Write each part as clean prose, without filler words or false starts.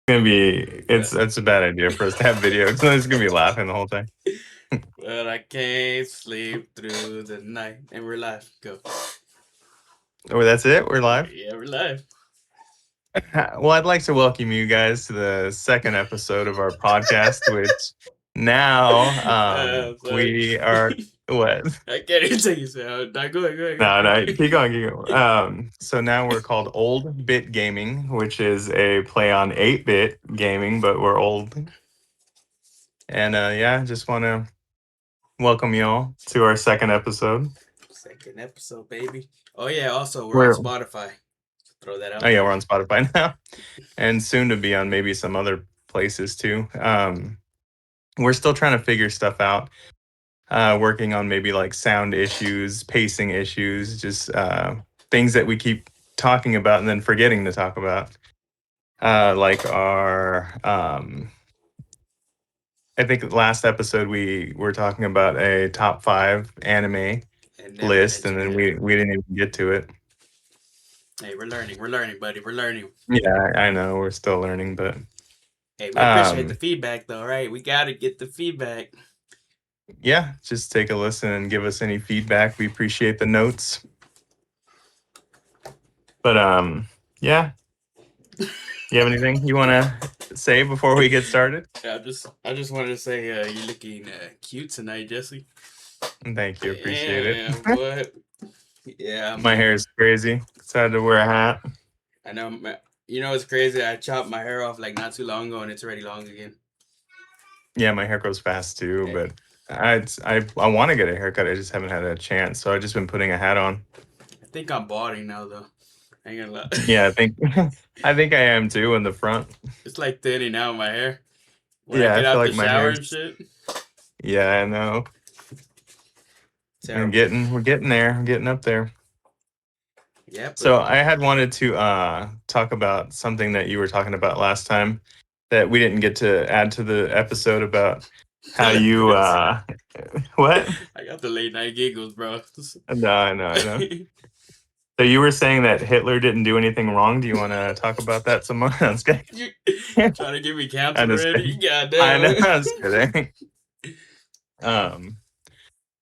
gonna be it's a bad idea for us to have video. It's just gonna be laughing the whole time. But I can't sleep through the night. And we're live. Go. Oh, that's it. We're live. Yeah, we're live. Well, I'd like to welcome you guys to the second episode of our podcast, which now I'm sorry. we are what? I can't even take you out. No, go ahead, go ahead, No, go no, ahead. keep going, keep going. So now we're called Old Bit Gaming, which is a play on 8-bit gaming, but we're old. And yeah, just want to welcome y'all to our second episode. Second episode, baby. Oh yeah, also we're on We're Spotify. Throw that Oh out yeah, there. we're on Spotify now, and soon to be on maybe some other places too. We're still trying to figure stuff out. Working on maybe like sound issues, pacing issues, just things that we keep talking about and then forgetting to talk about. Like our, I think last episode we were talking about a top 5 anime And never list, and mention then it. we didn't even get to it. Hey, we're learning, buddy. We're learning. Yeah, I know we're still learning, but Hey, we appreciate the um, feedback though, right? We gotta get the feedback. yeah, just take a listen and give us any feedback. We appreciate the notes. But yeah, you have anything you want to say before we get started? I just wanted to say you're looking cute tonight, Jesse. Thank you, appreciate it. Yeah, but yeah, My hair is crazy. Decided to wear a hat. I know. You know, it's crazy. I chopped my hair off like not too long ago, and it's already long again. Yeah, my hair grows fast too, Hey, but I want to get a haircut. I just haven't had a chance, so I've just been putting a hat on. I think I'm balding now though. I ain't gonna lie. Yeah, I think I think I am too in the front. It's like thinning out my hair when I Yeah, I get feel out the like my shower and hair's. shit. Yeah, I know. Terrible. We're getting there. We're getting up there. Yeah, So but I had wanted to talk about something that you were talking about last time that we didn't get to add to the episode about how you what? I got the late night giggles, bro. No, I know, I know. So you were saying that Hitler didn't do anything wrong. Do you want to talk about that some more? I'm just kidding. You trying to get me I'm canceled just already? kidding. I know. Goddamn. I'm just kidding. Um.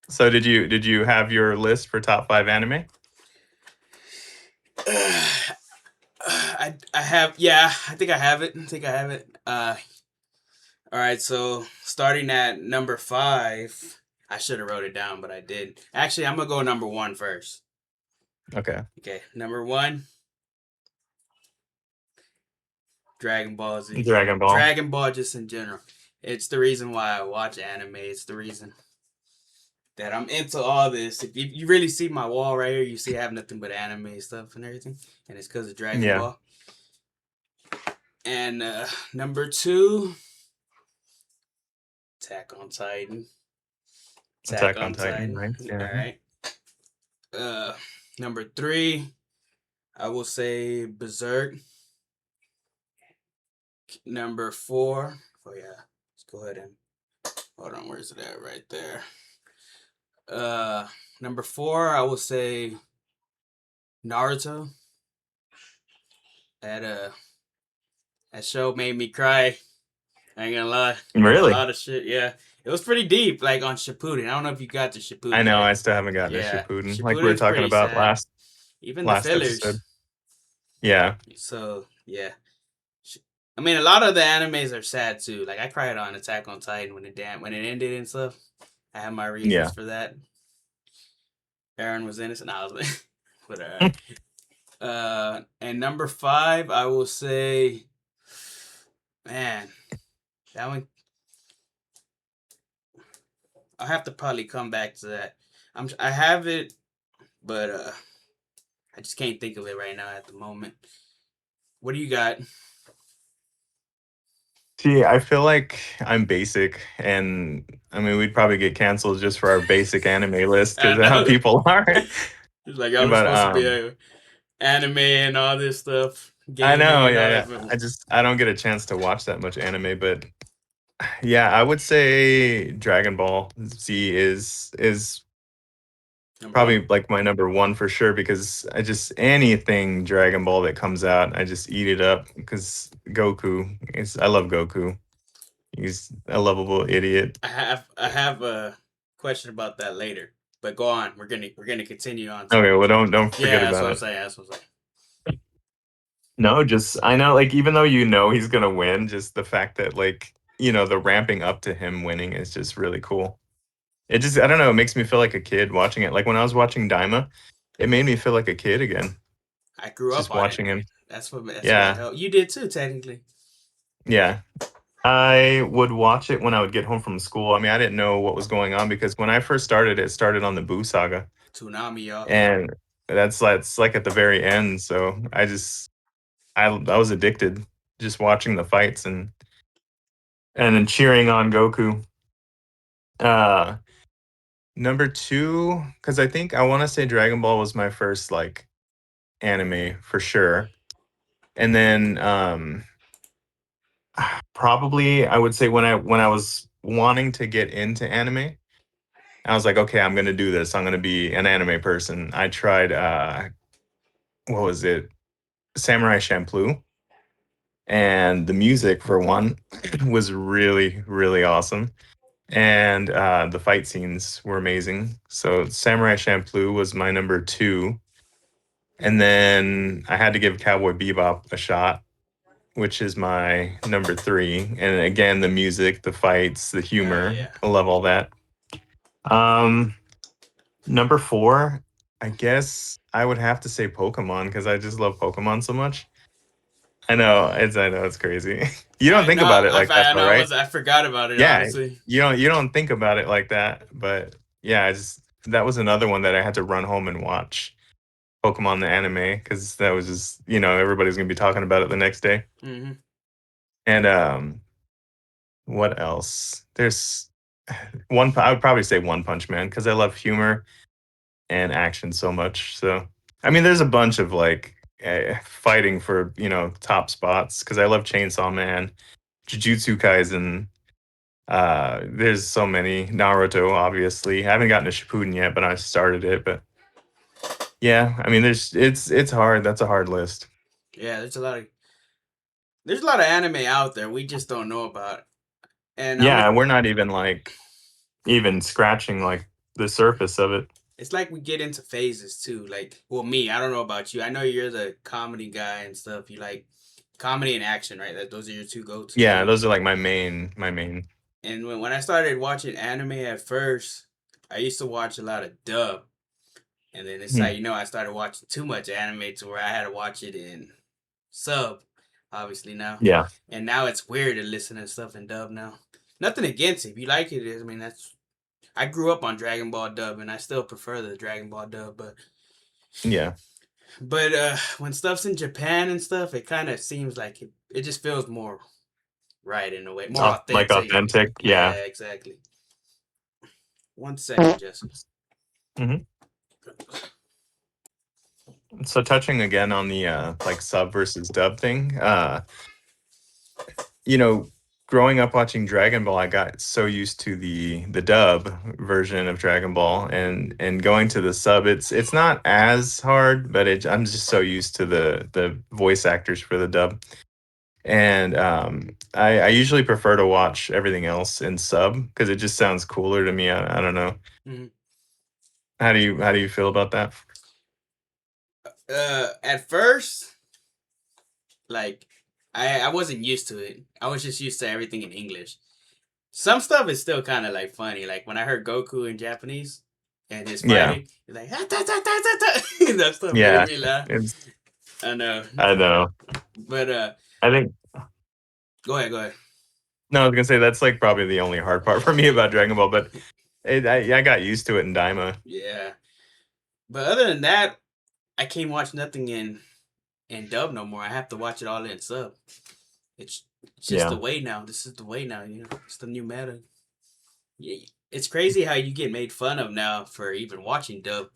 So did you have your list for top 5 anime? I have, yeah, I think I have it. I think I have it. All right, so starting at number 5, I should have wrote it down, but I did. Actually, I'm gonna go number 1 first. Okay. Okay, number 1, Dragon Ball Z. Dragon Ball. Dragon Ball, just in general. It's the reason why I watch anime. It's the reason that I'm into all this. If you really see my wall right here, you see I have nothing but anime stuff and everything, and it's because of Dragon Yeah. Ball. And number 2, Attack on Titan. Attack Attack on on Titan, Titan. right? All Yeah. right. Number 3, I will say Berserk. Number 4, oh yeah, let's go ahead and hold on. Where's it at? Right there. Number 4, I will say Naruto. That that show made me cry. I ain't gonna lie. There's a Really? lot of shit. Yeah, it was pretty deep. Like on Shippuden. I don't know if you got to I Shippuden know. yet. I still haven't gotten to Yeah, Shippuden, like we were Shippuden's talking pretty about sad. last Even the last episode. fillers. Yeah. So yeah, I mean a lot of the animes are sad too. Like I cried on Attack on Titan when it ended and stuff. I have my reasons Yeah. for that. Aaron was innocent. I was like, but and number 5, I will say, man, that one. I have to probably come back to that. I have it, but I just can't think of it right now at the moment. What do you got? See, I feel like I'm basic, and I mean, we'd probably get canceled just for our basic anime list I because of how know. people are. It's like I'm But supposed to be a anime and all this stuff, I gaming know, and yeah, all that. yeah. I don't get a chance to watch that much anime, but yeah, I would say Dragon Ball Z is Number one. Probably like my number one for sure because I just anything Dragon Ball that comes out, I just eat it up because Goku is I love Goku. He's a lovable idiot. I have a question about that later. But go on. We're gonna continue on to. Okay, well don't forget Yeah, that's about what I'm it. saying. That's what I'm saying. No, just I know like even though you know he's gonna win, just the fact that like the ramping up to him winning is just really cool. It just I don't know, it makes me feel like a kid watching it. Like when I was watching Daima, it made me feel like a kid again. I grew up Just on it. watching him. That's what Yeah. helped. You did too, technically. Yeah. I would watch it when I would get home from school. I mean, I didn't know what was going on because when I first started, it started on the Boo Saga, Toonami, y'all. and that's like at the very end. So I was addicted just watching the fights and then cheering on Goku. Uh, Number two, because I think I want to say Dragon Ball was my first like anime for sure, and then probably I would say when I was wanting to get into anime. I was like, okay, I'm gonna do this. I'm gonna be an anime person. I tried what was it? Samurai Champloo. And the music for one was really, really awesome. And the fight scenes were amazing. So Samurai Champloo was my number two. And then I had to give Cowboy Bebop a shot, which is my number three. And again, the music, the fights, the humor. Yeah. I love all that. Um, Number four, I guess I would have to say Pokemon because I just love Pokemon so much. I know it's crazy. You don't I think know. about it like that I though, know. right? I forgot about it. Yeah, Honestly. you don't think about it like that, but yeah, I just that was another one that I had to run home and watch Pokemon the anime because that was just everybody's gonna be talking about it the next day. Hmm. And what else? There's I would probably say One Punch Man because I love humor and action so much. So, I mean, there's a bunch of like fighting for top spots because I love Chainsaw Man, Jujutsu Kaisen. There's so many Naruto. Obviously, I haven't gotten to Shippuden yet, but I started it. But yeah, I mean, it's hard. That's a hard list. Yeah. There's a lot of anime out there we just don't know about. And I'm Yeah, we're not even like even scratching like the surface of it. It's like we get into phases too. Like, well, me, I don't know about you. I know you're the comedy guy and stuff. You like comedy and action, right? Those are your two go tos, Yeah, right? those are like my main. And when I started watching anime at first, I used to watch a lot of dub. And then it's like, Hmm. I started watching too much anime to where I had to watch it in sub, obviously now. Yeah, And now it's weird to listen to stuff in dub now. Nothing against it. If you like it, I mean, I grew up on Dragon Ball dub and I still prefer the Dragon Ball dub, yeah, when stuff's in Japan and stuff, it kind of seems like it just feels more right in a way, more like authentic. authentic. Yeah. Yeah, exactly. 1 second, Jesse. Mhm. So touching again on the like sub versus dub thing, you know, growing up watching Dragon Ball, I got so used to the dub version of Dragon Ball, and going to the sub, it's not as hard, but I'm just so used to the voice actors for the dub, and I usually prefer to watch everything else in sub because it just sounds cooler to me. I don't know. Mhm. How do you feel about that? At first, like I wasn't used to it. I was just used to everything in English. Some stuff is still kind of like funny. Like when I heard Goku in Japanese and his Yeah, fighting, he's like "Ah, ta, ta, ta, ta, ta." That stuff made yeah, me laugh. it's I know, I know. but I think go ahead, go ahead. no, I was gonna say that's like probably the only hard part for me about Dragon Ball, but I got used to it in Daima. Yeah, but other than that, I can't watch nothing in dub no more. I have to watch it all in sub. It's just the Yeah, way now. This is the way now. It's the new meta. Yeah, it's crazy how you get made fun of now for even watching dub.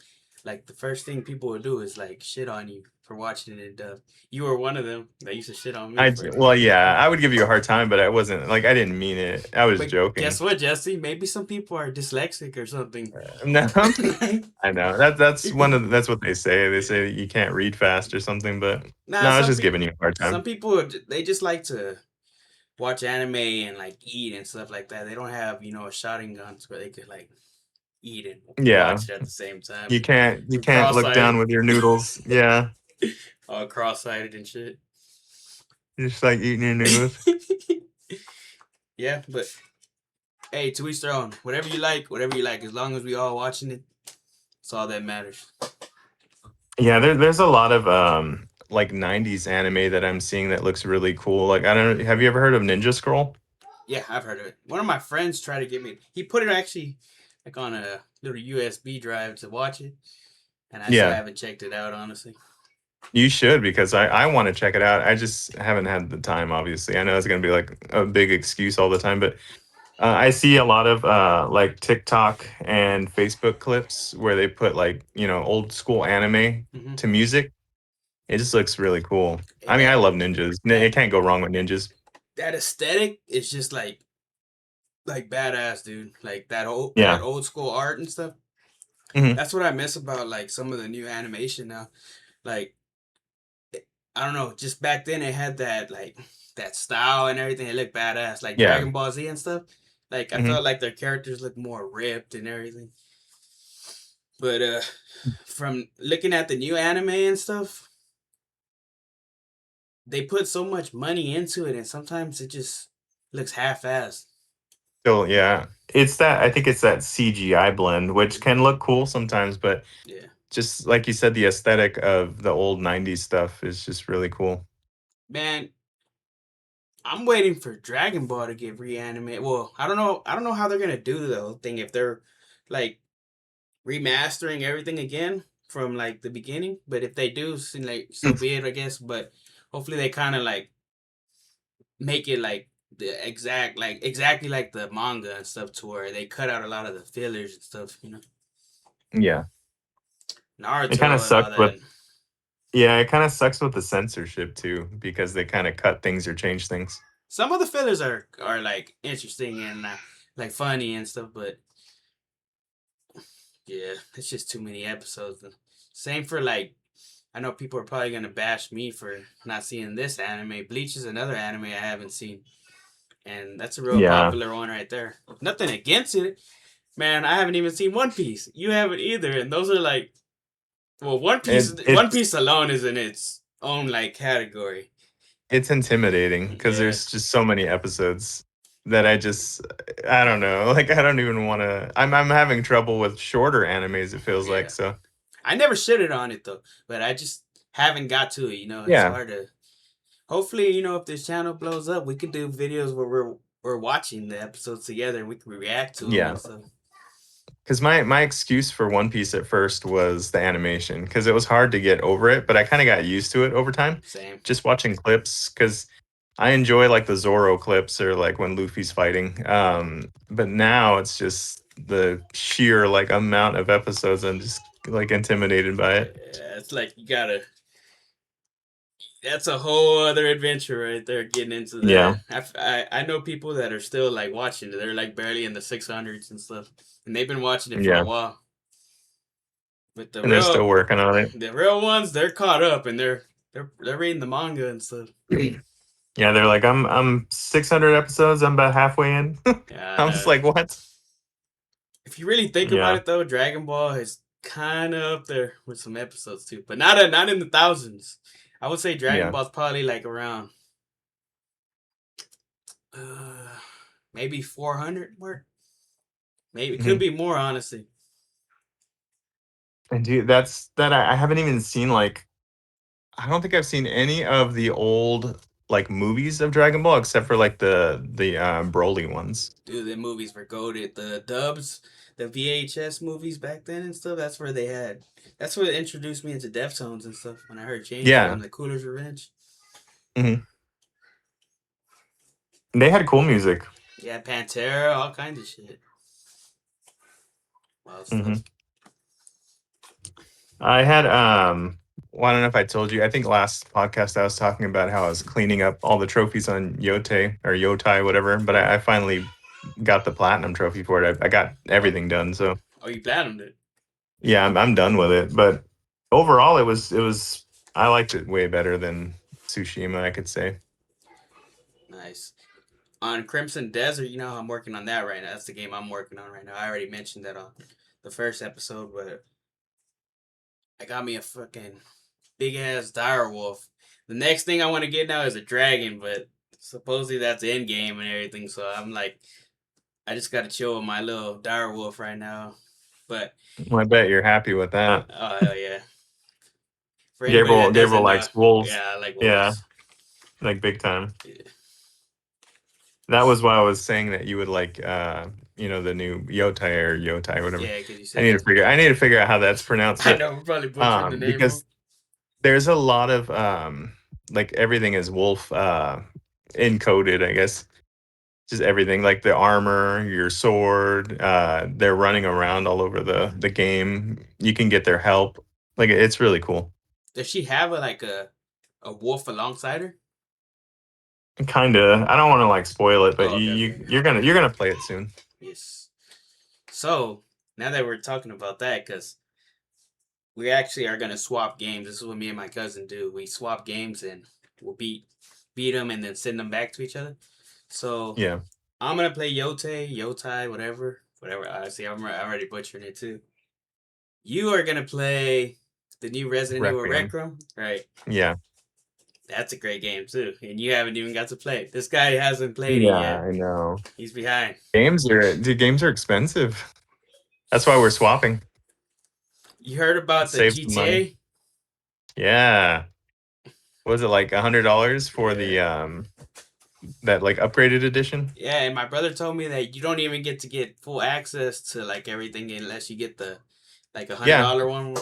Like the first thing people will do is like shit on you. for watching it dubbed. You were one of them that used to shit on me I for it. well, yeah, I would give you a hard time, but I wasn't like I didn't mean it. I was But guess joking. what, Jesse? Maybe some people are dyslexic or something. No, Yeah. I know that's one of that's what they say. They say you can't read fast or something, but Nah, no, I was just giving you a hard some time. people they just like to watch anime and like eat and stuff like that. They don't have a shotting guns where they could like eat and Yeah, watch it at the same time. you We're can't look cross-eyed, down with your noodles. Yeah, all cross-eyed and shit. just like eating your noodles. Yeah, but hey, to each their own. Whatever you like, whatever you like. As long as we all watching it, it's all that matters. Yeah, there's a lot of like 90s anime that I'm seeing that looks really cool. Like I don't know, have you ever heard of Ninja Scroll? Yeah, I've heard of it. One of my friends tried to get me. He put it actually like on a little USB drive to watch it, and I still Yeah, haven't checked it out. Honestly, you should because I want to check it out. I just haven't had the time, obviously. I know it's going to be like a big excuse all the time, but I see a lot of like TikTok and Facebook clips where they put like, old school anime hmm to music. It just looks really cool. hey, I mean, I that love ninjas. that It can't go wrong with ninjas. that aesthetic is just like badass, dude. Like that Yeah. old school art and stuff. hmm That's what I miss about like some of the new animation now. Like I don't know, just back then it had that style and everything. It looked badass, like Yeah. Dragon Ball Z and stuff. Like I hmm felt like their characters looked more ripped and everything. But from looking at the new anime and stuff, they put so much money into it, and sometimes it just looks half-assed. Still, yeah. I think it's that CGI blend, which can look cool sometimes, but Yeah, just like you said, the aesthetic of the old 90s stuff is just really cool. man. I'm waiting for Dragon Ball to get reanimated. Well, I don't know. I don't know how they're gonna do the whole thing if they're like remastering everything again from like the beginning. But if they do, so be it, I guess. But hopefully they kind of like make it like the exactly like the manga and stuff, to where they cut out a lot of the fillers and stuff. Yeah. It kind of Naruto and all sucks with that. Yeah, it kind of sucks with the censorship too because they kind of cut things or change things. Some of the fillers are like interesting and like funny and stuff, but yeah, it's just too many episodes. Same for like, I know people are probably gonna bash me for not seeing this anime. Bleach is another anime I haven't seen, and that's a real Yeah. popular one right there. Nothing against it, man. I haven't even seen One Piece. You haven't either, and those are like, well, One It's Piece alone is in its own like category. it's intimidating because Yeah, there's just so many episodes that I don't know. Like I don't even want to. I'm having trouble with shorter animes. It feels like yeah. so. I never shitted on it though, but I just haven't got to it. It's Yeah, hard to. Hopefully, if this channel blows up, we could do videos where we're watching the episodes together and we can react to them yeah. and stuff. Because my excuse for One Piece at first was the animation because it was hard to get over it, but I kind of got used to it over time. Same. Just watching clips because I enjoy like the Zoro clips or like when Luffy's fighting. But now it's just the sheer like amount of episodes. I'm just like intimidated by it. Yeah, it's like you gotta. That's a whole other adventure right there. Getting into Yeah, that, I know people that are still like watching it. They're like barely in the 600s and stuff, and they've been watching it for a yeah, while. But and they're still working on it. the real ones, they're caught up and they're reading the manga and stuff. Yeah, they're like I'm 600 episodes. I'm about halfway in. Yeah, I I was know. like, what? If you really think about Yeah, it, though, Dragon Ball is kind of up there with some episodes too, but not in the thousands. I would say Dragon yeah. Ball's probably like around uh, maybe 400 mark. Maybe it could hmm be more, honestly. And dude, that's that I haven't even seen like I don't think I've seen any of the old like movies of Dragon Ball except for like the Broly ones. Dude, the movies were goaded. The dubs, the VHS movies back then and stuff. That's where they had. That's what introduced me into Deftones and stuff. When I heard Change Yeah. from the Cooler's Revenge. hmm They had cool music. Yeah, Pantera, all kinds of shit. Wild hmm stuff. I had Well, I don't know if I told you. I think last podcast I was talking about how I was cleaning up all the trophies on Yote or Yotai, whatever. But I finally got the platinum trophy for it. I got Oh, everything done. So oh, you platinumed it. yeah, I'm done with it. But overall, it was I liked it way better than Tsushima, I could say. Nice. On Crimson Desert, you know, I'm working on that right now. That's the game I'm working on right now. I already mentioned that on the first episode, but I got me a fucking big ass dire wolf. The next thing I want to get now is a dragon, but supposedly that's end game and everything. So I'm like, I just gotta chill with my little dire wolf right now. But I bet you're happy with that. oh hell yeah! For anybody Gabriel that Gabriel doesn't know, likes wolves. yeah, I like Yeah, wolves. like big time. Yeah. That was why I was saying that you would like the new Yotai or Yotai, whatever. Yeah, because you said that. I need to figure out how that's pronounced, I but know we're probably butchering the name wrong. because there's a lot of like everything is wolf encoded, I guess. Just everything, like the armor, your sword, they're running around all over the game. You can get their help. Like it's really cool. Does she have a wolf alongside her? Kinda. I don't want to like spoil it, but Oh, okay, okay, okay. you're gonna play it soon. Yes. So now that we're talking about that, because we actually are gonna swap games. This is what me and my cousin do. We swap games and we'll beat them and then send them back to each other. So Yeah. I'm gonna play Yotai, whatever. I see. I'm already butchering it too. You are gonna play the new Resident Evil Requiem. Requiem, right? Yeah. That's a great game too, and you haven't even got to play it. This guy hasn't played it Yeah, yet. I know. He's behind. Games are expensive. That's why we're swapping. You heard about the Save some money. GTA? Yeah. Was it like $100 for the Yeah. that like upgraded edition? Yeah, and my brother told me that you don't even get full access to like everything unless you get the like a hundred Yeah. dollar one.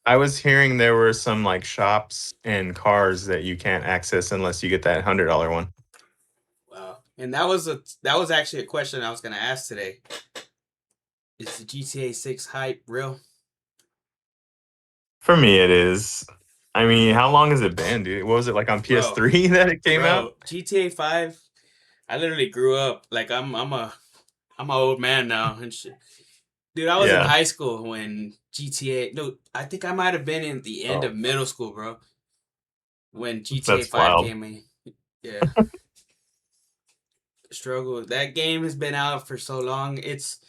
I was hearing there were some like shops and cars that you can't access unless you get that $100 one. Wow. And that was actually a question I was gonna ask today. Is the GTA 6 hype real? For me it is. I mean, how long has it been, dude? What was it like on Bro, PS3 that it came out? GTA 5, I literally grew up. Like I'm an old man now and shit. Dude, I was in Yeah. high school when GTA. No, I think I might have been in the end Oh, of middle school, bro. When GTA that's 5 wild. came in. Yeah, struggle. That game has been out for so long. It's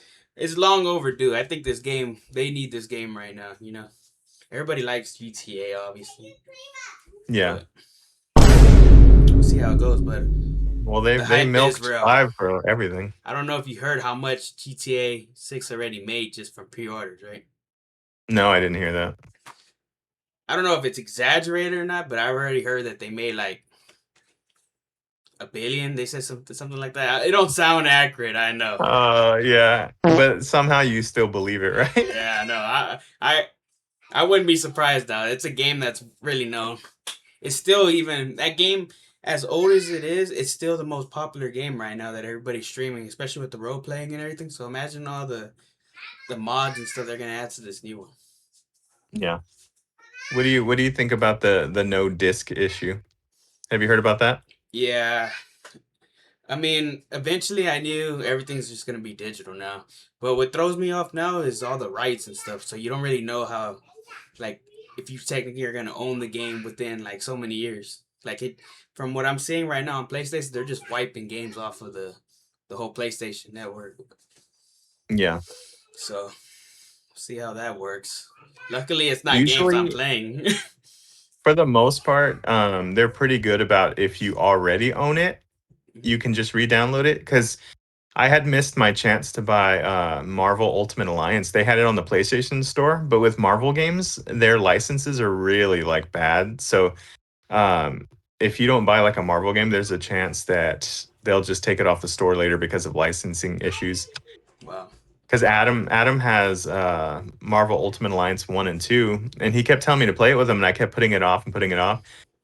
long overdue. I think this game. They need this game right now. You know, everybody likes GTA, obviously, Yeah. but we'll see how it goes. But Well, the they hype is milked real. 5 for everything. I don't know if you heard how much GTA 6 already made just from pre-orders, right? No, I didn't hear that. I don't know if it's exaggerated or not, but I already heard that they made like a billion. They said something like that. It don't sound accurate, I know. Yeah, but somehow you still believe it, right? Yeah, no, I wouldn't be surprised now. It's a game that's really known. It's still even that game as old as it is, it's still the most popular game right now that everybody's streaming, especially with the role playing and everything. So imagine all the mods and stuff they're gonna add to this new one. Yeah. What do you think about the no disc issue? Have you heard about that? Yeah, I mean, eventually I knew everything's just gonna be digital now. But what throws me off now is all the rights and stuff. So you don't really know how, like, if you technically are gonna own the game within like so many years. Like it, from what I'm seeing right now on PlayStation, they're just wiping games off of the whole PlayStation network. Yeah. So see how that works. Luckily, it's not games I'm Usually, playing. for the most part, they're pretty good about if you already own it, you can just re-download it. Because I had missed my chance to buy Marvel Ultimate Alliance. They had it on the PlayStation Store, but with Marvel games, their licenses are really like bad. So um, if you don't buy like a Marvel game, there's a chance that they'll just take it off the store later because of licensing issues. Wow. Because Adam has Marvel Ultimate Alliance 1 and 2, and he kept telling me to play it with him, and I kept putting it off and putting it off.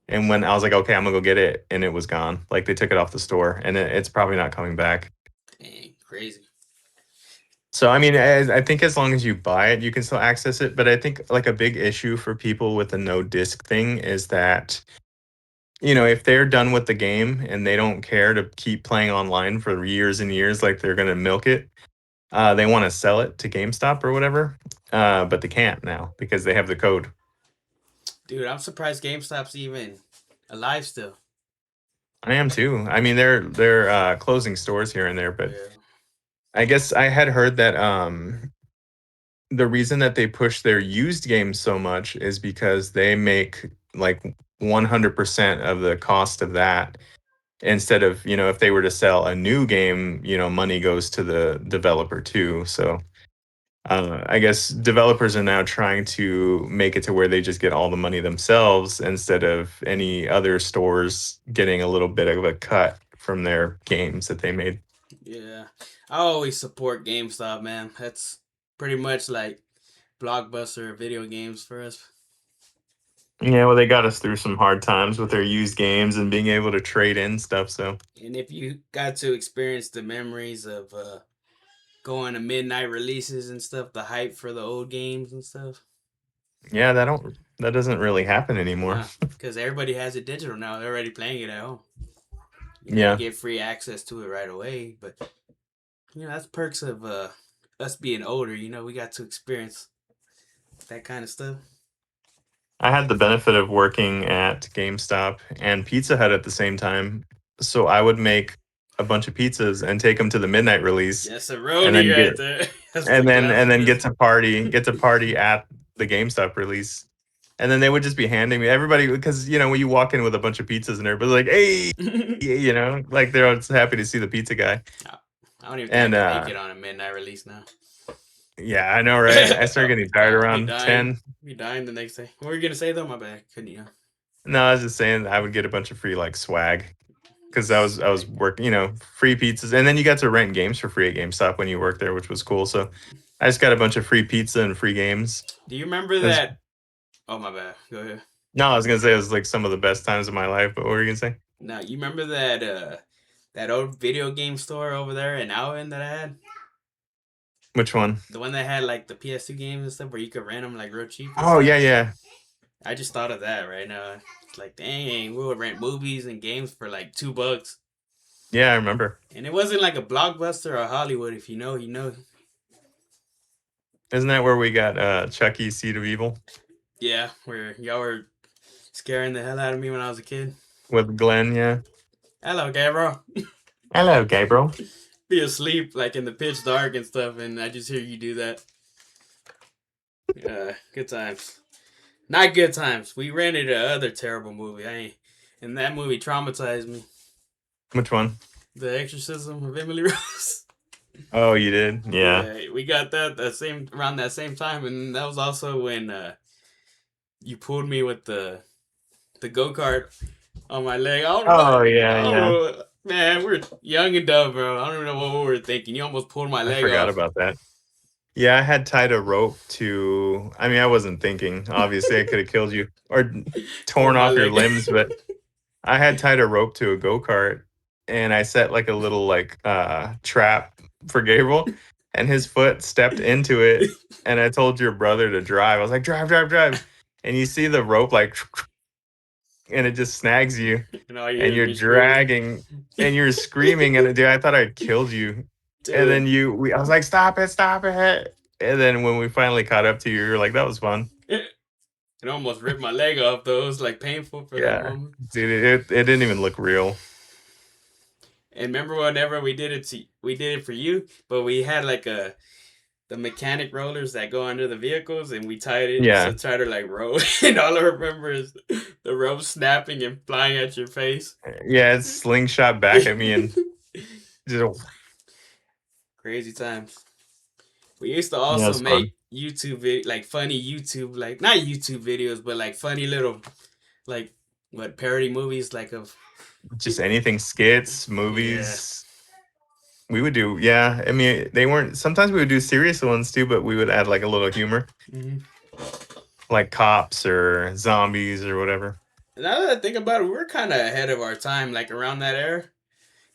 And when I was like, okay, I'm gonna go get it, and it was gone. Like they took it off the store, and it's probably not coming back. Dang, crazy. So I mean, I think as long as you buy it, you can still access it. But I think like a big issue for people with the no disc thing is that if they're done with the game and they don't care to keep playing online for years and years, like they're gonna milk it. They want to sell it to GameStop or whatever, but they can't now because they have the code. Dude, I'm surprised GameStop's even alive still. I am too. I mean, they're closing stores here and there, but Yeah. I guess I had heard that the reason that they push their used games so much is because they make like 100% of the cost of that instead of, if they were to sell a new game, money goes to the developer too. So I guess developers are now trying to make it to where they just get all the money themselves instead of any other stores getting a little bit of a cut from their games that they made. Yeah. I always support GameStop, man. That's pretty much like blockbuster video games for us. Yeah, well, they got us through some hard times with their used games and being able to trade in stuff. So, And if you got to experience the memories of going to midnight releases and stuff, the hype for the old games and stuff. yeah, that doesn't really happen anymore. Nah, because everybody has it digital now. They're already playing it at home. You Yeah, get free access to it right away. But that's perks of us being older. We got to experience that kind of stuff. I had the benefit of working at GameStop and Pizza Hut at the same time. So I would make a bunch of pizzas and take them to the midnight release Yes, a and roadie then right get there. That's the and then classic. get to party at the GameStop release. And then they would just be handing me everybody because when you walk in with a bunch of pizzas and everybody's like, "Hey," like they're always happy to see the pizza guy. I don't even think I And can make it on a midnight release now. yeah, I know, right? I started getting tired I'll be around dying. 10. Be dying the next day. What were you gonna say though? My bad. Couldn't No, I was just saying I would get a bunch of free like swag because I was Swag. working, free pizzas, and then you got to rent games for free at GameStop when you worked there, which was cool. So I just got a bunch of free pizza and free games. Do you remember It was, that? Oh my bad. Go ahead. no, I was gonna say it was like some of the best times of my life. But what were you gonna say? Now you remember that old video game store over there in Alvin that I had? Which one? The one that had like the PS2 games and stuff where you could rent them like real cheap and Oh stuff. yeah, yeah, I just thought of that right now. It's like, dang, we would rent movies and games for like $2, yeah. I remember. and it wasn't like a blockbuster or Hollywood. If you know, you know. Isn't that where we got Chucky's Seed of Evil Yeah, where y'all were scaring the hell out of me when I was a kid. with Glenn? Yeah. Hello, Gabriel. Hello, Gabriel. Be asleep like in the pitch dark and stuff, and I just hear you do that. Good times. Not good times. We rented another terrible movie. And that movie traumatized me. Which one? The Exorcism of Emily Rose. Oh, you did? Yeah. Yeah, we got that around that same time, and that was also when you pulled me with the go kart on my leg. Oh yeah, I don't yeah. know, man. We're young and dumb, bro. I don't even know what we were thinking. You almost pulled my I leg forgot off. about that. Yeah, I had tied a rope to. I mean, I wasn't thinking. Obviously, I could have killed you or Pulled torn my off your leg. limbs, but I had tied a rope to a go kart, and I set like a little like trap for Gabriel, and his foot stepped into it, and I told your brother to drive. I was like, drive, drive, drive, and you see the rope like, and it just snags you, And all you and hear is you're me screaming. dragging, and you're screaming, and dude, I thought I'd killed you, and then Dude. I was like, stop it, and then when we finally caught up to you, you're like, that was fun. It almost ripped my leg off though. It was like painful for that Yeah, moment. dude, it didn't even look real. And remember whenever we did it for you, but we had like the mechanic rollers that go under the vehicles, and we tied it so Yeah, try to like roll. And all I remember is the rope snapping and flying at your face. yeah, it's slingshot back at me and just Crazy times. We used to yeah, also it's fun. make like funny YouTube, like not YouTube videos, but like funny little like what parody movies like of Just anything, skits, yeah. movies. We would do, yeah. I mean, they weren't. Sometimes we would do serious ones too, but we would add like a little humor, Mm-hmm. like cops or zombies or whatever. Now that I think about it, we were kind of ahead of our time, like around that era,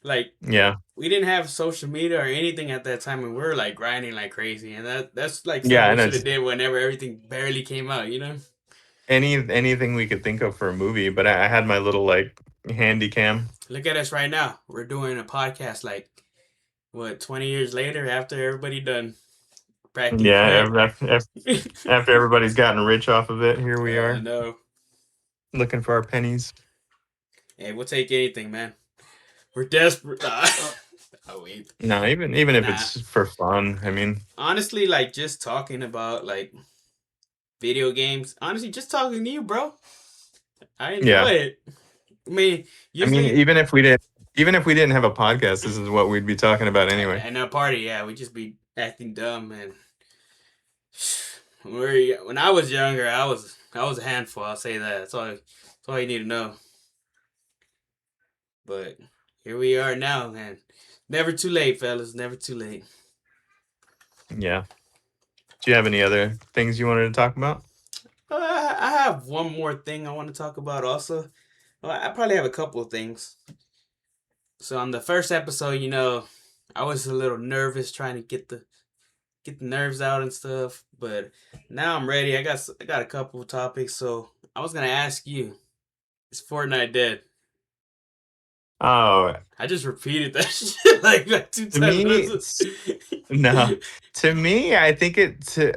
Like Yeah. we didn't have social media or anything at that time, and we were like grinding like crazy, and that's like stuff Yeah, we and should have it's did whenever everything barely came out, you know. anything we could think of for a movie, but I had my little like handy cam. Look at us right now. We're doing a podcast like what 20 years later after everybody done practically Yeah, quit. after everybody's gotten rich off of it, here we are No, looking for our pennies. hey, we'll take anything, man. We're desperate. Oh wait, No, even if nah. it's for fun. I mean, Honestly, like just talking about like video games. Honestly, just talking to you, bro. I enjoy yeah. it. I mean, I mean, usually even if we didn't have a podcast, this is what we'd be talking about anyway. in a party, yeah, we just be acting dumb and when I was younger, I was a handful. I'll say that. That's all you need to know. But here we are now, man. Never too late, fellas. Never too late. Yeah. Do you have any other things you wanted to talk about? I have one more thing I want to talk about. Also, well, I probably have a couple of things. So on the first episode, I was a little nervous trying to get the nerves out and stuff. But now I'm ready. I got a couple of topics. So I was gonna ask you, is Fortnite dead? Oh, I just repeated that shit like two to times. me, no. To me, I think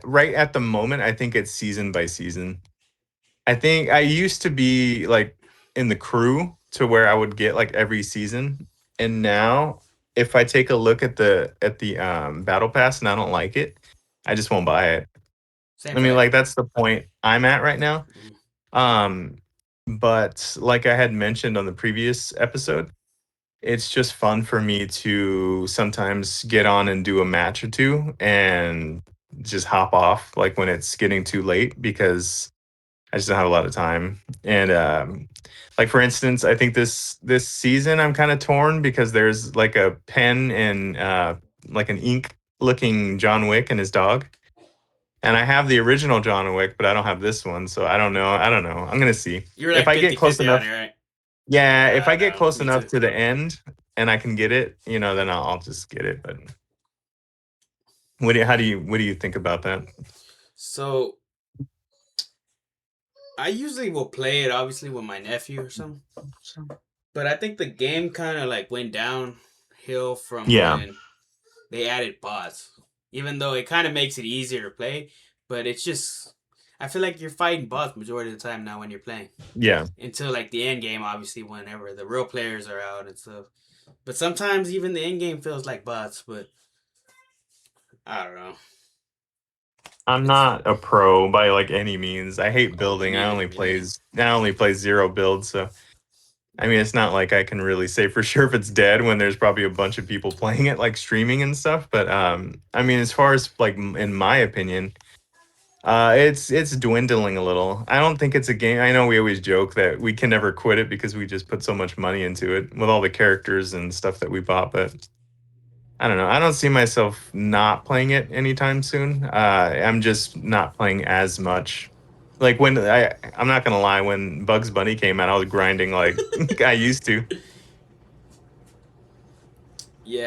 right at the moment, I think it's season by season. I think I used to be like in the crew to where I would get like every season, and now if I take a look at the battle pass and I don't like it, I just won't buy it. Same I mean, fact. like that's the point I'm at right now. Mm. Um, but like I had mentioned on the previous episode, it's just fun for me to sometimes get on and do a match or two and just hop off like when it's getting too late because I just don't have a lot of time. And like for instance, I think this season I'm kind of torn because there's like a pen and like an ink looking John Wick and his dog. And I have the original John Wick, but I don't have this one, so I don't know. I don't know. I'm gonna see You were if like I get close 50-50 on enough. it, right? Yeah, if Yeah, I I get know. close Me enough too. to the end and I can get it, then I'll just get it. But what do you think about that? So I usually will play it obviously with my nephew or something. But I think the game kind of like went downhill from Yeah, when they added bots. Even though it kind of makes it easier to play, but it's just I feel like you're fighting bots majority of the time now when you're playing. yeah. Until like the end game, obviously, whenever the real players are out and stuff. But sometimes even the end game feels like bots. But I don't know. I'm It's not a pro by like any means. I hate oh me building. neither, me neither. I only play zero build, so I mean it's not like I can really say for sure if it's dead when there's probably a bunch of people playing it like streaming and stuff, but I mean as far as like in my opinion, it's dwindling a little. I don't think it's a game. I know we always joke that we can never quit it because we just put so much money into it with all the characters and stuff that we bought, but I don't know. I don't see myself not playing it anytime soon. I'm just not playing as much. Like I'm not gonna lie, when Bugs Bunny came out, I was grinding like I used to.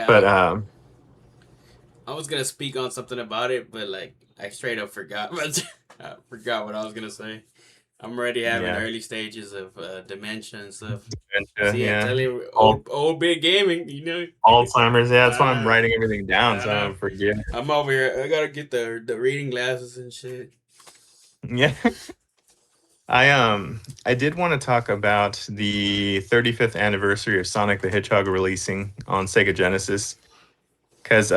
But Yeah, I was gonna speak on something about it, but like I straight up forgot. I forgot what I was gonna say. I'm already having yeah, early stages of dementia and stuff. See, I yeah, tell you, Al- old big gaming, Alzheimer's. Yeah, that's why I'm uh, writing everything down I so I know. don't forget. I'm over here. I gotta get the reading glasses and shit. Yeah, I did want to talk about the 35th anniversary of Sonic the Hedgehog releasing on Sega Genesis because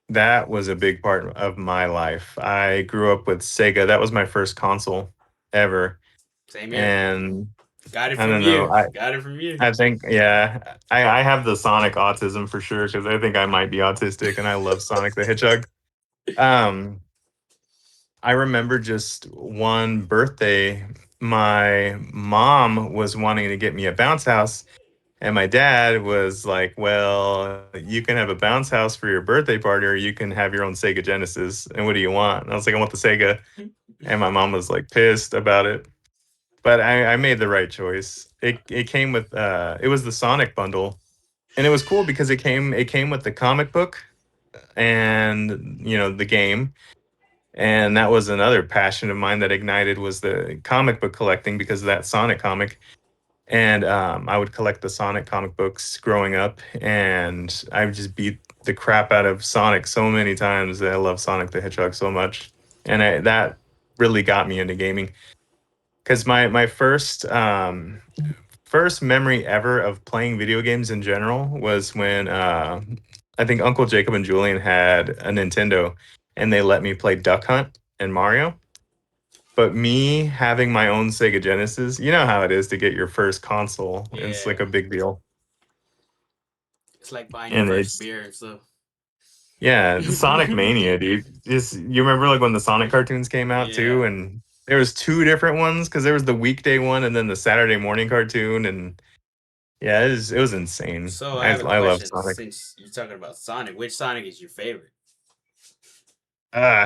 that was a big part of my life. I grew up with Sega. That was my first console ever. Same here. And Got it I from don't know. you. Got it from you. I think yeah, I have the Sonic autism for sure because I think I might be autistic and I love Sonic the Hedgehog. Um, I remember just one birthday, my mom was wanting to get me a bounce house. And my dad was like, "Well, you can have a bounce house for your birthday party, or you can have your own Sega Genesis. And what do you want?" And I was like, "I want the Sega." And my mom was like pissed about it, but I made the right choice. It came with it was the Sonic bundle, and it was cool because it came with the comic book and the game. And that was another passion of mine that ignited was the comic book collecting because of that Sonic comic. And I would collect the Sonic comic books growing up, and I would just beat the crap out of Sonic so many times. I love Sonic the Hedgehog so much, and that really got me into gaming. Because my first memory ever of playing video games in general was when I think Uncle Jacob and Julian had a Nintendo, and they let me play Duck Hunt and Mario. But me having my own Sega Genesis, you know how it is to get your first console. It's like Yeah, a big deal. it's like buying your And first it's beer and stuff. yeah, Sonic Mania, dude. Just you remember like when the Sonic cartoons came out too, Yeah. and there was two different ones because there was the weekday one and then the Saturday morning cartoon, and yeah, it was insane. So I I have a I love question. Sonic. Since you're talking about Sonic, which Sonic is your favorite?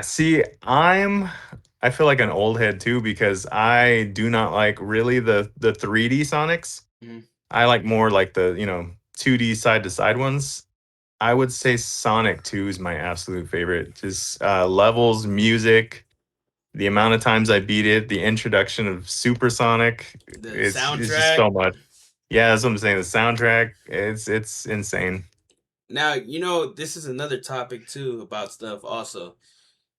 See, I feel like an old head too because I do not like really the 3D Sonics. Mhm. I like more like the 2D side to side ones. I would say Sonic 2 is my absolute favorite. Just levels, music, the amount of times I beat it, the introduction of Supersonic. The It's just soundtrack. so much. Yeah, that's what I'm saying. The soundtrack, it's insane. Now, this is another topic too about stuff also.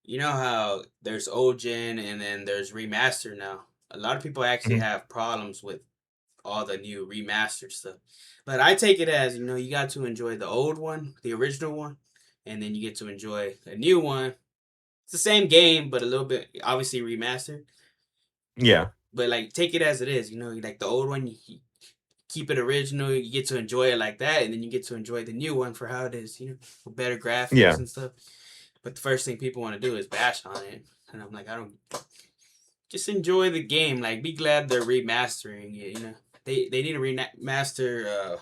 You know how there's old gen and then there's remaster now. A lot of people actually Mhm. have problems with all the new remastered stuff. But I take it as, you got to enjoy the old one, the original one, and then you get to enjoy a new one. It's the same game, but a little bit obviously remastered. Yeah, But like take it as it is, like the old one, you keep it original, you get to enjoy it like that, and then you get to enjoy the new one for how it is, with better graphics yeah, and stuff. But the first thing people want to do is bash on it. And I'm like, I don't just enjoy the game. Like be glad they're remastering it. They need to remaster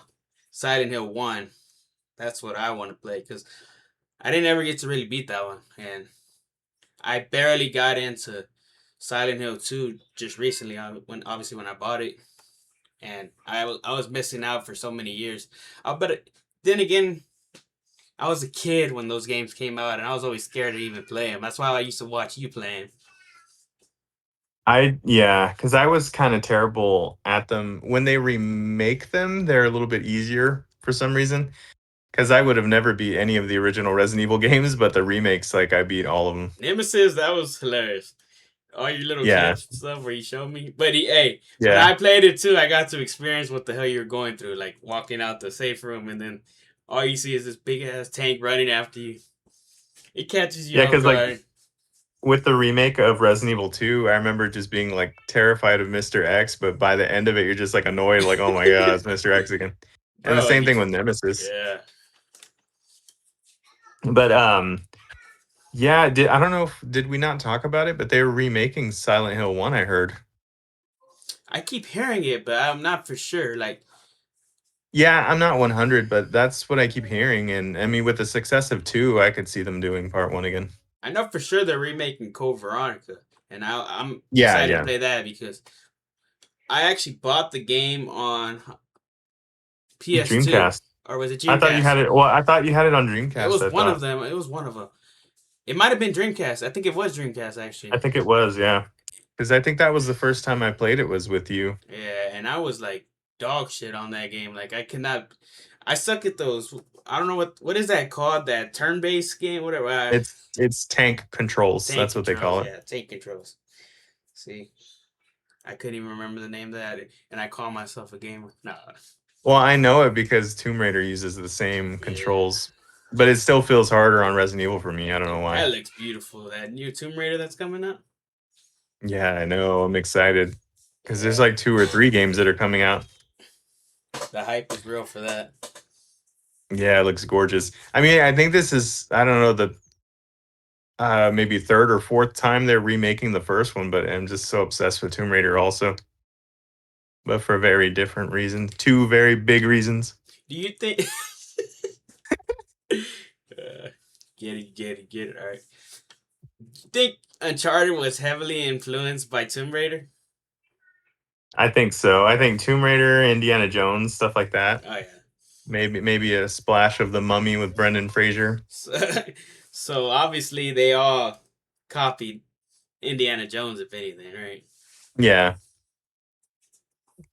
Silent Hill 1. That's what I want to play because I didn't ever get to really beat that one. And I barely got into Silent Hill 2 just recently when I bought it. And I was missing out for so many years. But then again, I was a kid when those games came out, and I was always scared to even play them. That's why I used to watch you playing. yeah, because I was kind of terrible at them. When they remake them, they're a little bit easier for some reason. Because I would have never beat any of the original Resident Evil games, but the remakes, like I beat all of them. Nemesis, that was hilarious. All your little Yeah, clips and stuff where you showed me. But hey, when yeah, I played it too, I got to experience what the hell you're going through, like walking out the safe room, and then all you see is this big ass tank running after you. It catches you yeah. off Because like guard. with the remake of Resident Evil 2, I remember just being like terrified of Mr. X, but by the end of it, you're just like annoyed, like, oh my God, it's Mr. X again. And the Bro, same thing with Nemesis. yeah. But yeah, I don't know if did we not talk about it, but they were remaking Silent Hill 1, I heard. I keep hearing it, but I'm not for sure. Like, Yeah, I'm not 100, but that's what I keep hearing. And I mean, with the success of 2, I could see them doing part 1 again. I know for sure they're remaking Code Veronica, and I'm Yeah, excited to yeah. play that because I actually bought the game on PS2, Dreamcast. or was it I thought you Dreamcast? had it. Well, I thought you had it on It Dreamcast, was I one of thought. them. It was one of them. It might have been Dreamcast. I think it was Dreamcast I actually. think it was, yeah. Because I think that was the first time I played it was with you. Yeah, and I was like dog shit on that game. Like I cannot. I suck at those. I don't know what is that called? That turn based game, whatever. It's tank controls. Tank That's what they controls. call it. Yeah, tank controls. See, I couldn't even remember the name of that, and I call myself a gamer. Nah. Well, I know it because Tomb Raider uses the same Yeah, controls, but it still feels harder on Resident Evil for me. I don't know that why. looks beautiful. That new Tomb Raider that's coming out. Yeah, I know. I'm excited because there's Yeah, like 2 or 3 games that are coming out. the hype is real for that. Yeah, it looks gorgeous. I mean, I think this is I don't know the maybe third or fourth time they're remaking the first one, but I'm just so obsessed with Tomb Raider also, but for very different reasons. 2 very big reasons. Do you think? Get it. All right. You think Uncharted was heavily influenced by Tomb Raider? I think so. I think Tomb Raider, Indiana Jones, stuff like that. Oh yeah. Maybe a splash of The Mummy with Brendan Fraser. So, so obviously they all copied Indiana Jones, if anything, right? Yeah,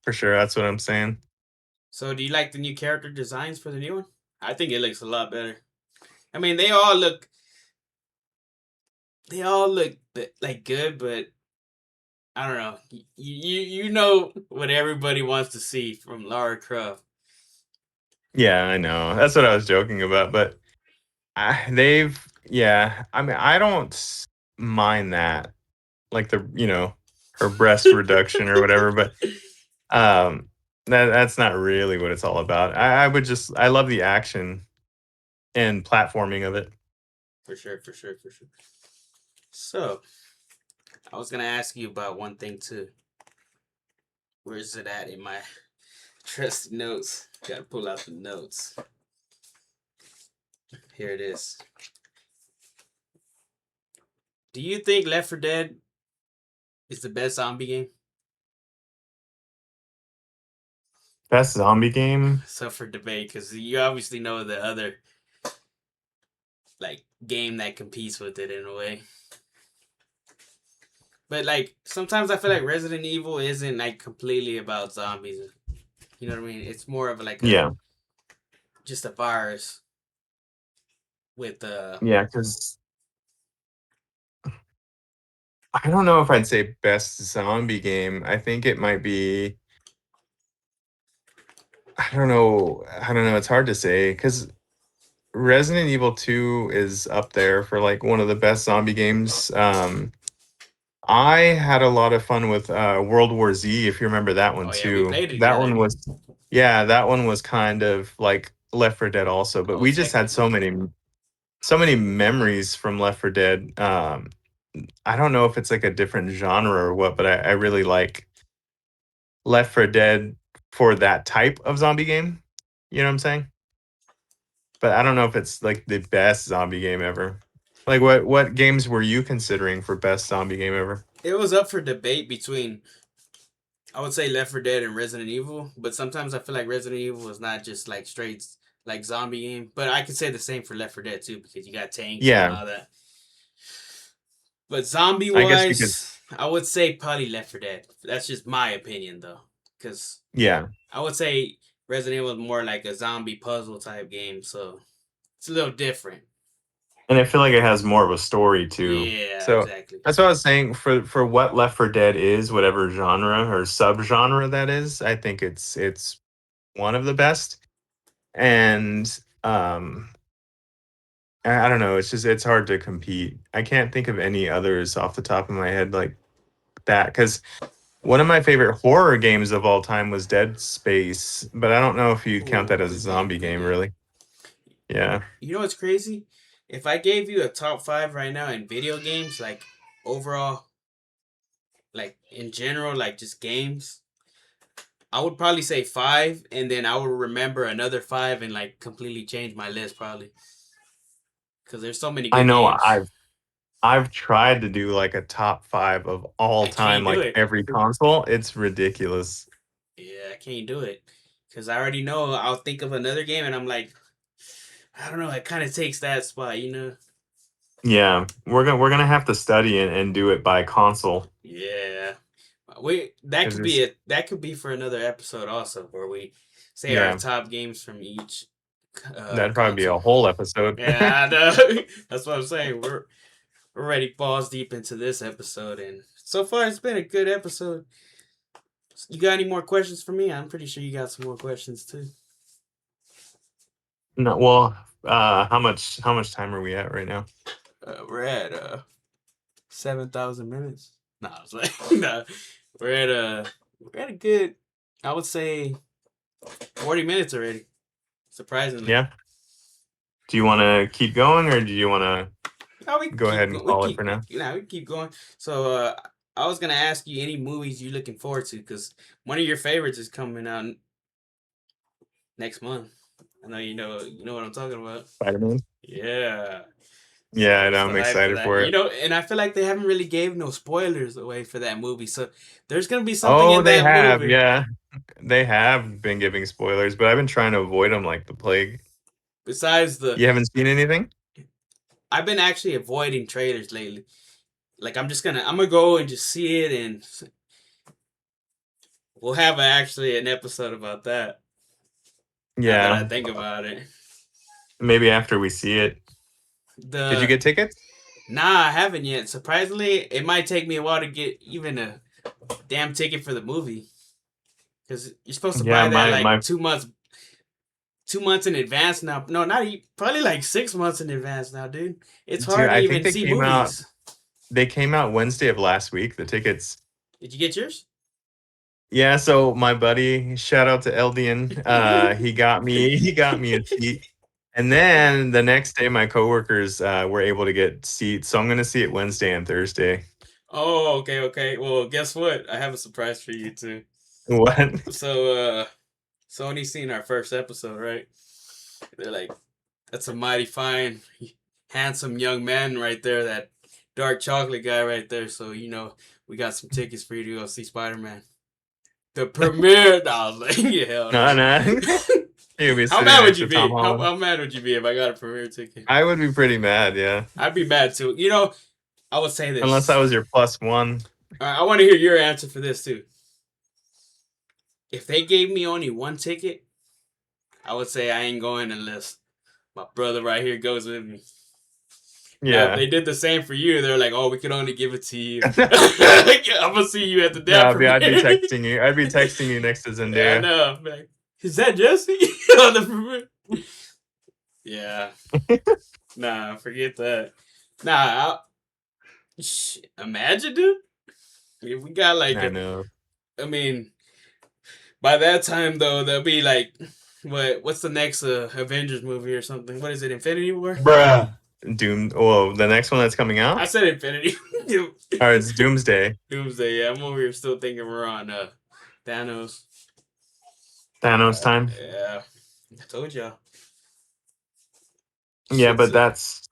for sure. That's what I'm saying. So do you like the new character designs for the new one? I think it looks a lot better. I mean, they all look like good, but I don't know. You know what everybody wants to see from Lara Croft. Yeah, I know. That's what I was joking about. But they've, yeah. I mean, I don't mind that, like her breast reduction or whatever. But um, that's not really what it's all about. I love the action and platforming of it. For sure, for sure, for sure. So I was gonna ask you about one thing too. Where is it at in my trusty notes? Gotta pull out the notes. Here it is. Do you think Left 4 Dead is the best zombie game? Best zombie game. So for debate, because you obviously know the other like game that competes with it in a way. But like sometimes I feel like Resident Evil isn't like completely about zombies. You know what I mean? It's more of like a Yeah, just a virus with yeah. Because I don't know if I'd say best zombie game. I think it might be. I don't know. I don't know. It's hard to say because Resident Evil 2 is up there for like one of the best zombie games. I had a lot of fun with World War Z, if you remember that one oh yeah, we too. played it That together. one was, yeah, that one was kind of like Left 4 Dead also, but Oh, we just had technically. so many memories from Left 4 Dead. I don't know if it's like a different genre or what, but I really like Left 4 Dead for that type of zombie game. You know what I'm saying? But I don't know if it's like the best zombie game ever. Like what games were you considering for best zombie game ever? It was up for debate between I would say Left 4 Dead and Resident Evil, but sometimes I feel like Resident Evil is not just like straight like zombie game. But I could say the same for Left 4 Dead too because you got tanks and Yeah, all that. But zombie I guess because wise, I would say probably Left 4 Dead. That's just my opinion though, because yeah, I would say Resident Evil is more like a zombie puzzle type game, so it's a little different. and I feel like it has more of a story too. Yeah, So exactly. that's what I was saying for what Left 4 Dead is, whatever genre or subgenre that is. I think it's one of the best. And I don't know. It's just it's hard to compete. I can't think of any others off the top of my head like that because one of my favorite horror games of all time was Dead Space, but I don't know if you'd count Oh, that as a good game, zombie good game, game. really. Yeah. You know what's crazy? If I gave you a top five right now in video games, like overall, like in general, like just games, I would probably say five, and then I would remember another five and like completely change my list probably because there's so many I good know games. I've tried to do like a top 5 of all I time, can't do like it. every console. It's ridiculous. Yeah, I can't do it because I already know I'll think of another game and I'm like, I don't know. It kind of takes that spot, you know? Yeah, we're gonna have to study and do it by console Yeah. We that because could be it's it. That could be for another episode also, where we say our yeah, top games from each that'd probably be a console. whole episode. Yeah, I know. That's what I'm saying. We're already balls deep into this episode, and so far it's been a good episode. You got any more questions for me? I'm pretty sure you got some more questions too. No, well, how much time are we at right now? We're at 7,000 minutes. No, I was like, no, we're at a good. I would say 40 minutes already. Surprisingly. Yeah. Do you want to keep going or do you want to No, we can go ahead keep and going. We call it keep for now? you know we keep going. So I was gonna ask you any movies you're looking forward to because one of your favorites is coming out next month. I know you know what I'm talking about. Spider-Man. Yeah. Yeah, I So know. it's I'm the hype for excited that, for you it. know. And I feel like they haven't really gave no spoilers away for that movie, so there's gonna be something Oh, in they that have. movie. Yeah, they have been giving spoilers, but I've been trying to avoid them like the plague. Besides the, You haven't seen anything? I've been actually avoiding trailers lately. Like I'm gonna go and just see it, and we'll have actually an episode about that. Now that I Yeah, think about it, maybe after we see it. Did you the get tickets? nah, I haven't yet. Surprisingly, it might take me a while to get even a damn ticket for the movie because you're supposed to Yeah, buy that my like my 2 months in advance now. No, not probably like 6 months in advance now, dude. It's dude, hard to I think even see movies. they came out Wednesday of last week, the tickets. Did you get yours? Yeah, so my buddy, shout out to Eldian, he got me a seat. And then the next day my coworkers were able to get seats. So I'm gonna see it Wednesday and Thursday. Oh, okay, okay. Well, guess what? I have a surprise for you too. What? So, Sony's seen our first episode, right? They're like, "That's a mighty fine, handsome young man right there. That dark chocolate guy right there." So we got some tickets for you to go see Spider Man. The premiere. No, I was like, yeah, hell No, no. no. You'll be How sitting mad would next you to Tom be? How, Holland. how mad would you be if I got a premiere ticket? I would be pretty mad, yeah. I'd be mad too. I would say Unless I this. was your plus one. I want to hear your answer for this too. If they gave me only one ticket, I would say I ain't going unless my brother right here goes with me. Now, if Yeah. they did the same for you, they're like, "Oh, we can only give it to you. I'm gonna see you at the No, damn I'd be premiere." texting you. I'd be texting you next to Yeah, I Zendaya. know. Like, is that Jesse on the premiere? Yeah. Nah, forget that. Nah, imagine, dude. If we got like I know. I mean, by that time though, they'll be like, what's the next Avengers movie or something? What is it? Infinity War? Bruh. Doom. Well, the next one that's coming I out? said Infinity. Or it's Doomsday. Doomsday. Yeah, I'm over here still thinking we're on Thanos. Thanos time. Yeah, I told y'all. Yeah, Shit's but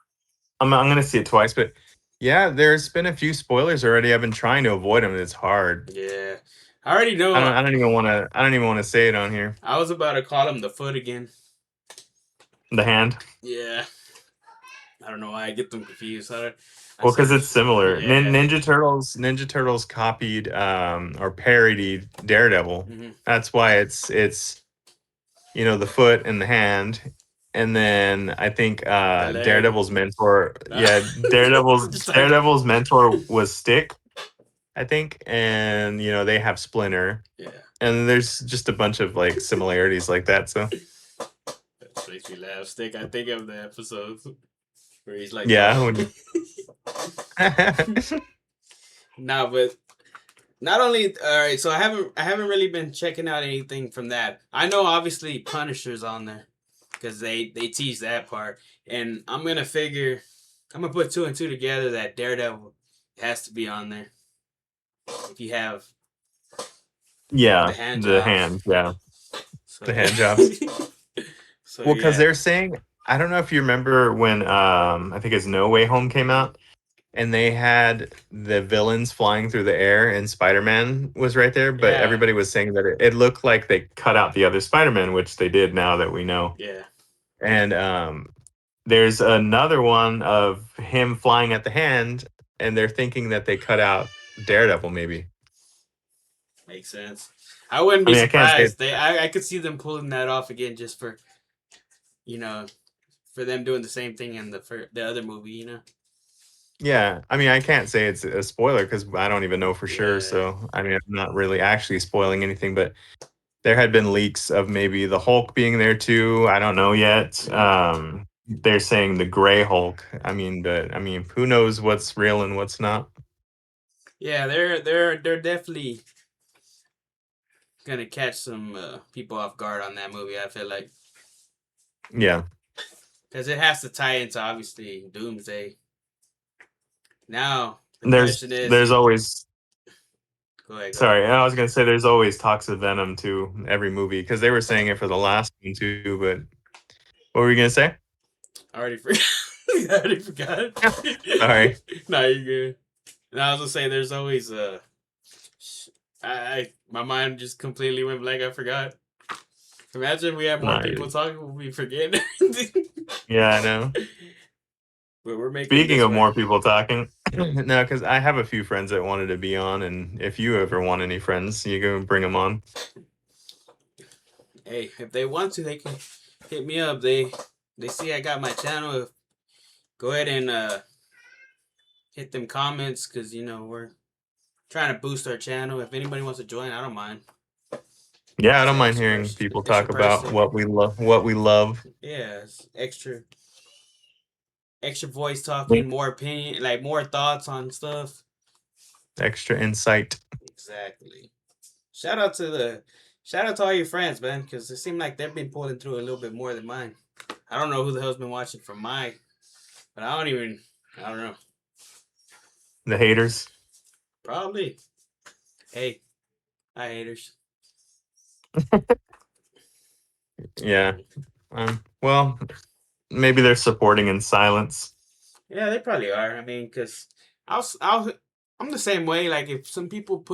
I'm gonna see it twice, but yeah, there's been a few spoilers already. I've been trying to avoid them. It's hard. yeah. I already know. I don't even wanna say it on here. I was about to call him the Foot again. The hand. Yeah, I don't know why I get them confused. I Well, said, because it's similar. yeah. Ninja Turtles copied or parodied Daredevil. Mm-hmm. That's why it's the foot and the hand. And then I think The leg. Daredevil's mentor, Nah. yeah, I'm just talking. Daredevil's mentor was Stick, I think, and they have Splinter, Yeah, and there's just a bunch of like similarities like that. So that makes me laugh. Stick. I think of the episodes where he's like, yeah, when nah, but not only all right. So I haven't really been checking out anything from that. I know obviously Punisher's on there because they tease that part, and I'm gonna put two and two together that Daredevil has to be on there if you have the yeah, hand the jobs. hand, yeah, So the yeah. hand jobs. So Well, because yeah, they're saying, I don't know if you remember when I think it's No Way Home came mhm, out, and they had the villains flying through the air, and Spider-Man was right there, but yeah, everybody was saying that it looked like they cut out the other Spider-Man, which they did now that we know. yeah. And there's another one of him flying at the hand, and they're thinking that they cut out Daredevil, maybe. Makes sense. I wouldn't I be mean, I can't say surprised. it's, I could see them pulling that off again just you know for them doing the same thing in the other movie. yeah. I mean, I can't say it's a spoiler because I don't even know for sure. Yeah, So, I mean, I'm not really actually spoiling anything, but there had been leaks of maybe the Hulk being there too. I don't know yet. mhm. They're saying the Gray Hulk. I mean, who knows what's real and what's not? Yeah. They're definitely gonna catch some people off guard on that movie. I feel like Yeah. because it has to tie into obviously Doomsday. Now the There's question is, there's always go ahead, go ahead. sorry, I was gonna say there's always talks of Venom too, every movie, because they were saying it for the last one too. But what were you gonna say? I already forgot. I already forgot. Sorry. No, you're good. And I was gonna say, there's always my mind just completely went blank. I forgot. Imagine we had more No, people talking, we forget. yeah, I know. But we're making Speaking this of work. more people talking, no, because I have a few friends that wanted to be on, and if you ever want any friends, you go bring them on. Hey, if they want to, they can hit me up. They see I got my channel. Go ahead and hit them comments, because we're trying to boost our channel. If anybody wants to join, I don't mind. Yeah, I It's don't an mind hearing people extra talk about person. what we love. What we love. Yeah, it's extra voice talking, more opinion, like more thoughts on stuff. Extra insight. Exactly. Shout out to all your friends, man, because it seemed like they've been pulling through a little bit more than mine. I don't know who the hell's been watching from mine, but I don't know. The haters. Probably. Hey, hi haters. Yeah. Well, maybe they're supporting in silence. Yeah, they probably are. I mean, because I'll I'm the same way. Like if some people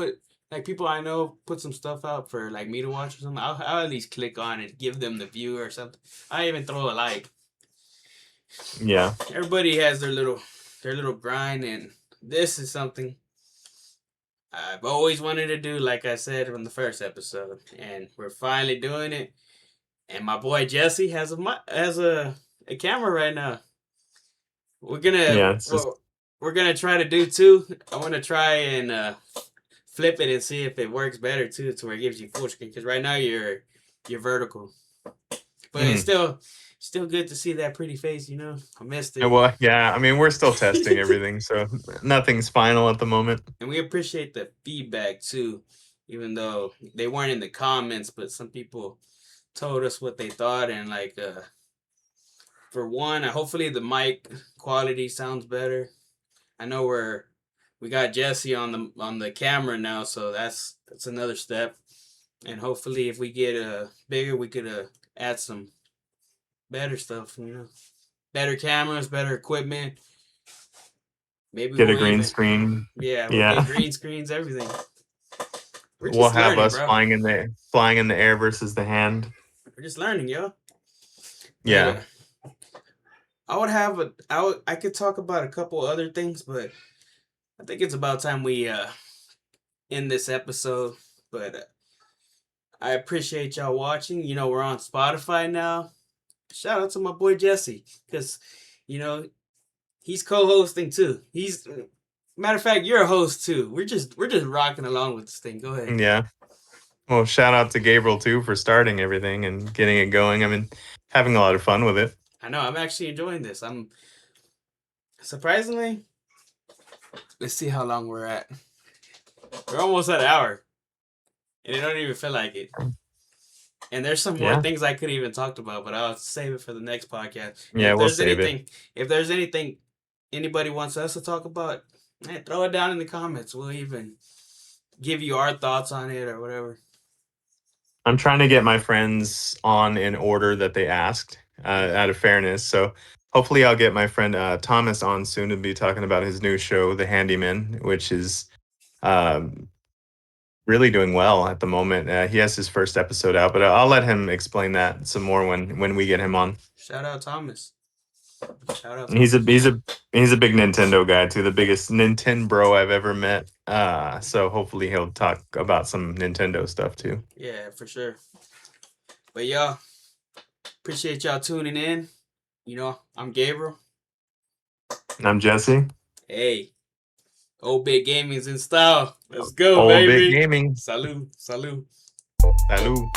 people I know put some stuff out for like me to watch or something, I'll at least click on it, give them the view or something. I even throw a like. Yeah. Everybody has their little grind, and this is something I've always wanted to do. Like I said from the first episode, and we're finally doing it. And my boy Jesse has a camera right now. We're gonna Yeah. It's just well, we're gonna try to do two. I want to try and flip it and see if it works better too, to where it gives you full screen. Because right now you're vertical, but it's still good to see that pretty face. I missed it, well, yeah. I mean, we're still testing everything, so nothing's final at the moment. and we appreciate the feedback too. Even though they weren't in the comments, but some people told us what they thought, and like for one, hopefully the mic quality sounds better. I know we got Jesse on the camera now, so that's another step. And hopefully, if we get bigger, we could add some better stuff. Better cameras, better equipment. Maybe Get a we'll green even screen. we'll get Yeah. green screens, everything. We're We'll just have learning, us bro. flying in the air versus the hand. We're just learning, yo. But Yeah. I could talk about a couple other things, but I think it's about time we end this episode. But I appreciate y'all watching. We're on Spotify now. Shout out to my boy Jesse, because you know he's co-hosting too. He's matter of fact, you're a host too. We're just rocking along with this thing. Go ahead. Yeah. Well, shout out to Gabriel too for starting everything and getting it going. I mean, having a lot of fun with it. I know I'm actually enjoying this. I'm surprisingly. Let's see how long we're at. We're almost at an hour, and it don't even feel like it. And there's some more Yeah. things I could even talked about, but I'll save it for the next podcast. And Yeah, we'll save it. if there's anything anybody wants us to talk about, throw it down in the comments. We'll even give you our thoughts on it or whatever. I'm trying to get my friends on in order that they asked, out of fairness. So hopefully I'll get my friend Thomas on soon to be talking about his new show, The Handyman, which is um, really doing well at the moment. He has his first episode out, but I'll let him explain that some more when we get him on. Shout out Thomas. Shout out He's a Thomas. he's a big Nintendo guy too, the biggest Nintendo bro I've ever met. So hopefully he'll talk about some Nintendo stuff too. Yeah, for sure. But y'all, appreciate y'all tuning in. I'm Gabriel. I'm Jesse. Hey, old big gaming's in style. Let's go, Old Bit baby. Gaming. Salute, salute. Salud.